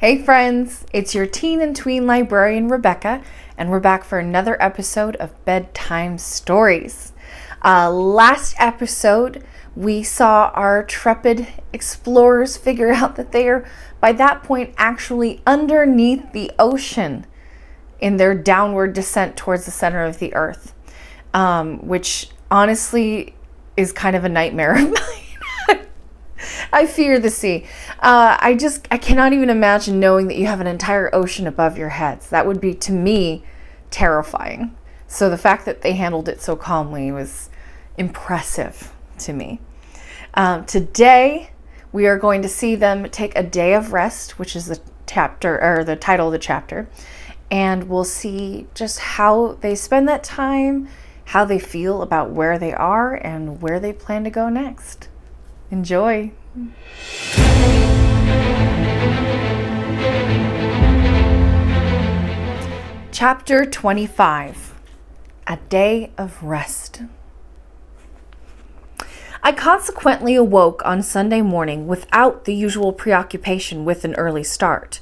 Hey friends, it's your teen and tween librarian Rebecca, and we're back for another episode of Bedtime Stories. Last episode, we saw our trepid explorers figure out that they are, by that point, actually underneath the ocean in their downward descent towards the center of the earth, which honestly is kind of a nightmare of mine. I fear the sea. I cannot even imagine knowing that you have an entire ocean above your heads. That would be, to me, terrifying. So the fact that they handled it so calmly was impressive to me. Today, we are going to see them take a day of rest, which is the title of the chapter, and we'll see just how they spend that time, how they feel about where they are, and where they plan to go next. Enjoy. Chapter 25. A Day of Rest. I consequently awoke on Sunday morning without the usual preoccupation with an early start,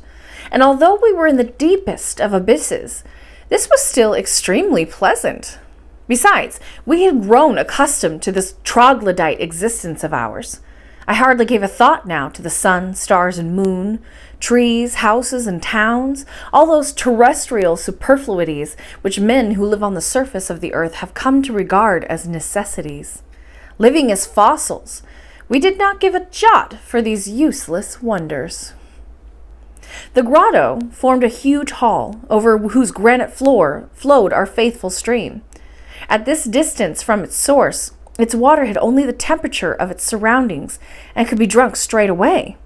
and although we were in the deepest of abysses, this was still extremely pleasant. Besides, we had grown accustomed to this troglodyte existence of ours. I hardly gave a thought now to the sun, stars, and moon, trees, houses, and towns, all those terrestrial superfluities which men who live on the surface of the earth have come to regard as necessities. Living as fossils, we did not give a jot for these useless wonders. The grotto formed a huge hall, over whose granite floor flowed our faithful stream. At this distance from its source, its water had only the temperature of its surroundings and could be drunk straight away.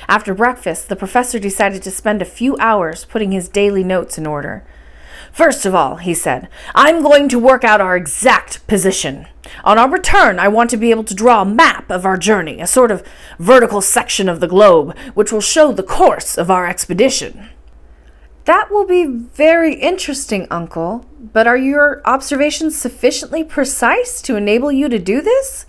After breakfast, the professor decided to spend a few hours putting his daily notes in order. "First of all," he said, "I'm going to work out our exact position. On our return, I want to be able to draw a map of our journey, a sort of vertical section of the globe, which will show the course of our expedition." "That will be very interesting, Uncle, but are your observations sufficiently precise to enable you to do this?"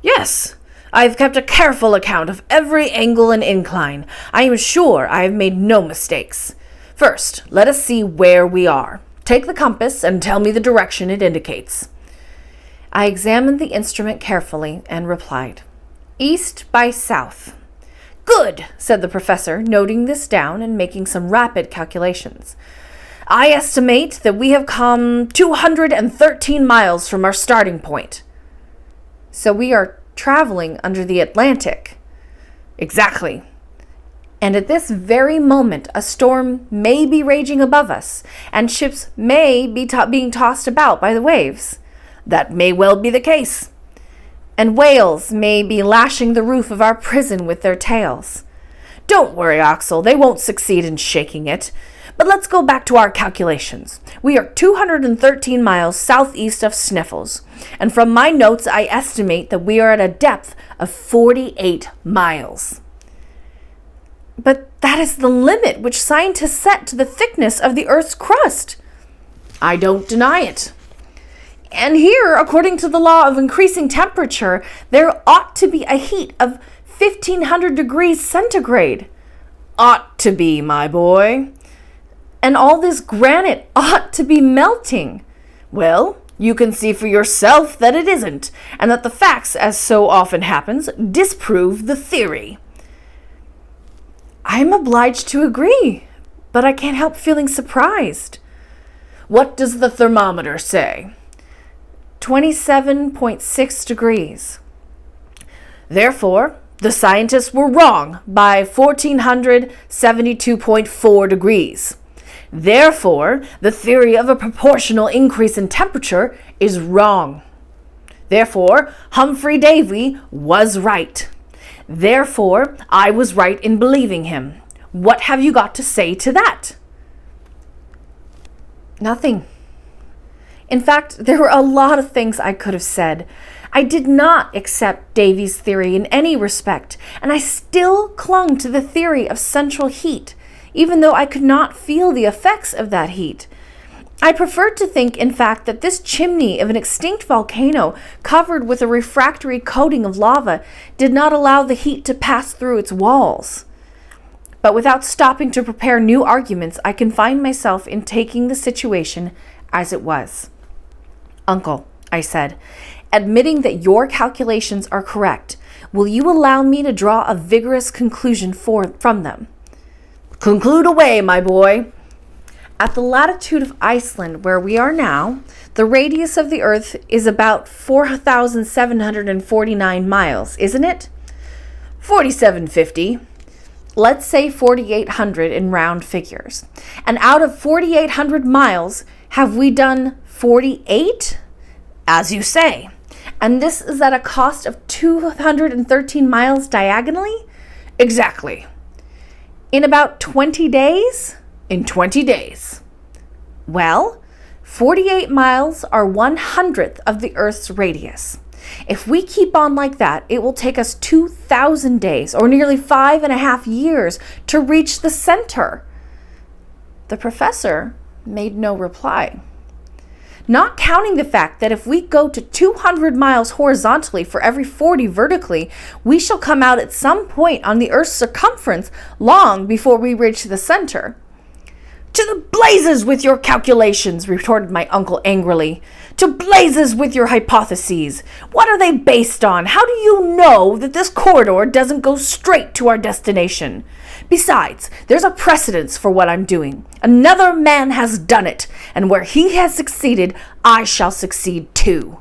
"Yes, I have kept a careful account of every angle and incline. I am sure I have made no mistakes. First, let us see where we are. Take the compass and tell me the direction it indicates." I examined the instrument carefully and replied, "East by south." "Good," said the professor, noting this down and making some rapid calculations. "I estimate that we have come 213 miles from our starting point." "So we are traveling under the Atlantic." "Exactly. And at this very moment, a storm may be raging above us, and ships may be being tossed about by the waves." "That may well be the case." "And whales may be lashing the roof of our prison with their tails." "Don't worry, Axel, they won't succeed in shaking it. But let's go back to our calculations. We are 213 miles southeast of Sniffles, and from my notes I estimate that we are at a depth of 48 miles. "But that is the limit which scientists set to the thickness of the Earth's crust." "I don't deny it." "And here, according to the law of increasing temperature, there ought to be a heat of 1,500 degrees centigrade." "Ought to be, my boy." "And all this granite ought to be melting." "Well, you can see for yourself that it isn't, and that the facts, as so often happens, disprove the theory." "I'm obliged to agree, but I can't help feeling surprised." "What does the thermometer say?" 27.6 degrees. "Therefore, the scientists were wrong by 1,472.4 degrees. Therefore, the theory of a proportional increase in temperature is wrong. Therefore, Humphrey Davy was right. Therefore, I was right in believing him. What have you got to say to that?" "Nothing. In fact, there were a lot of things I could have said. I did not accept Davy's theory in any respect, and I still clung to the theory of central heat, even though I could not feel the effects of that heat. I preferred to think, in fact, that this chimney of an extinct volcano covered with a refractory coating of lava did not allow the heat to pass through its walls. But without stopping to prepare new arguments, I confined myself in taking the situation as it was. Uncle, I said, admitting that your calculations are correct, will you allow me to draw a vigorous conclusion from them? Conclude away, my boy. At the latitude of Iceland, where we are now, the radius of the Earth is about 4,749 miles, isn't it? 4,750. Let's say 4,800 in round figures. And out of 4,800 miles, have we done 48? As you say. And this is at a cost of 213 miles diagonally? Exactly. In about 20 days? In 20 days. Well, 48 miles are 1/100th of the Earth's radius. If we keep on like that, it will take us 2,000 days, or nearly 5.5 years, to reach the center. The professor made no reply. Not counting the fact that if we go to 200 miles horizontally for every 40 vertically, we shall come out at some point on the Earth's circumference long before we reach the center. To the blazes with your calculations, retorted my uncle angrily. To blazes with your hypotheses. What are they based on? How do you know that this corridor doesn't go straight to our destination? Besides, there's a precedence for what I'm doing. Another man has done it, and where he has succeeded, I shall succeed too.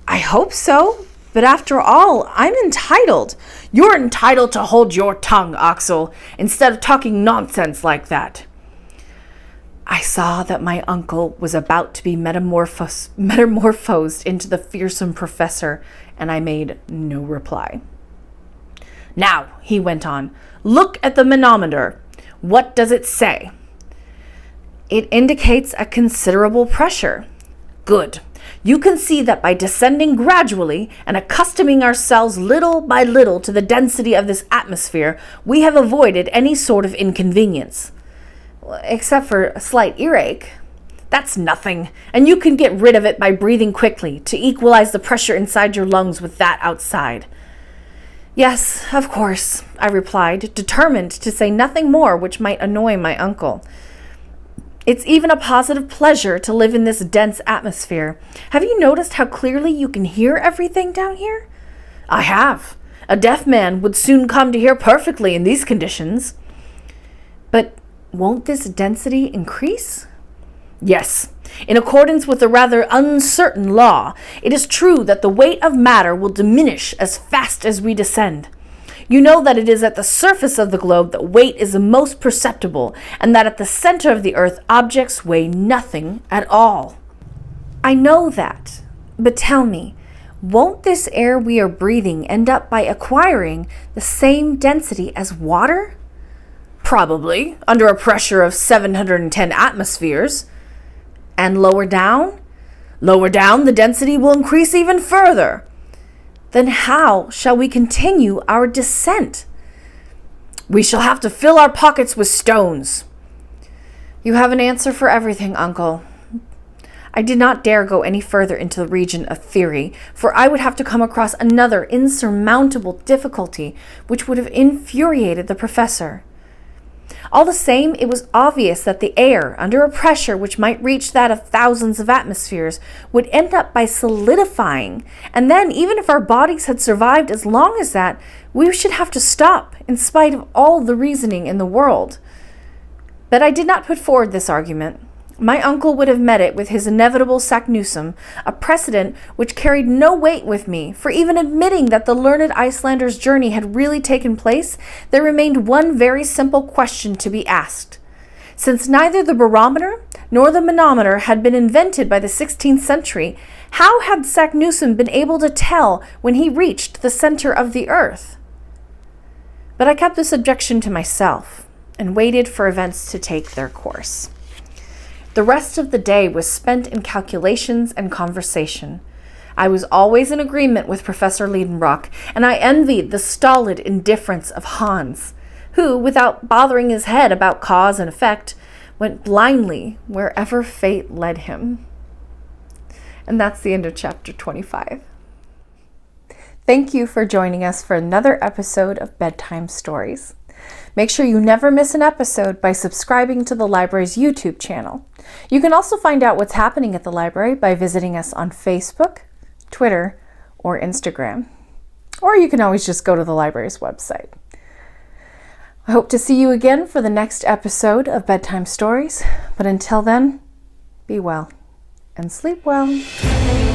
I hope so, but after all, I'm entitled. You're entitled to hold your tongue, Axel, instead of talking nonsense like that. I saw that my uncle was about to be metamorphosed into the fearsome professor, and I made no reply. Now, he went on, look at the manometer. What does it say? It indicates a considerable pressure. Good. You can see that by descending gradually and accustoming ourselves little by little to the density of this atmosphere, we have avoided any sort of inconvenience. Except for a slight earache. That's nothing, and you can get rid of it by breathing quickly to equalize the pressure inside your lungs with that outside. Yes, of course, I replied, determined to say nothing more which might annoy my uncle. It's even a positive pleasure to live in this dense atmosphere. Have you noticed how clearly you can hear everything down here? I have. A deaf man would soon come to hear perfectly in these conditions. But won't this density increase? Yes. In accordance with a rather uncertain law, it is true that the weight of matter will diminish as fast as we descend. You know that it is at the surface of the globe that weight is the most perceptible, and that at the center of the earth objects weigh nothing at all. I know that, but tell me, won't this air we are breathing end up by acquiring the same density as water? Probably, under a pressure of 710 atmospheres. And lower down? Lower down, the density will increase even further. Then how shall we continue our descent? We shall have to fill our pockets with stones. You have an answer for everything, Uncle. I did not dare go any further into the region of theory, for I would have to come across another insurmountable difficulty which would have infuriated the professor. All the same, it was obvious that the air, under a pressure which might reach that of thousands of atmospheres, would end up by solidifying, and then, even if our bodies had survived as long as that, we should have to stop, in spite of all the reasoning in the world. But I did not put forward this argument. My uncle would have met it with his inevitable Saknussemm, a precedent which carried no weight with me, for even admitting that the learned Icelander's journey had really taken place, there remained one very simple question to be asked. Since neither the barometer nor the manometer had been invented by the 16th century, how had Saknussemm been able to tell when he reached the center of the earth? But I kept this objection to myself, and waited for events to take their course. The rest of the day was spent in calculations and conversation. I was always in agreement with Professor Liedenbrock, and I envied the stolid indifference of Hans, who, without bothering his head about cause and effect, went blindly wherever fate led him. And that's the end of chapter 25. Thank you for joining us for another episode of Bedtime Stories. Make sure you never miss an episode by subscribing to the library's YouTube channel. You can also find out what's happening at the library by visiting us on Facebook, Twitter, or Instagram. Or you can always just go to the library's website. I hope to see you again for the next episode of Bedtime Stories, but until then, be well and sleep well.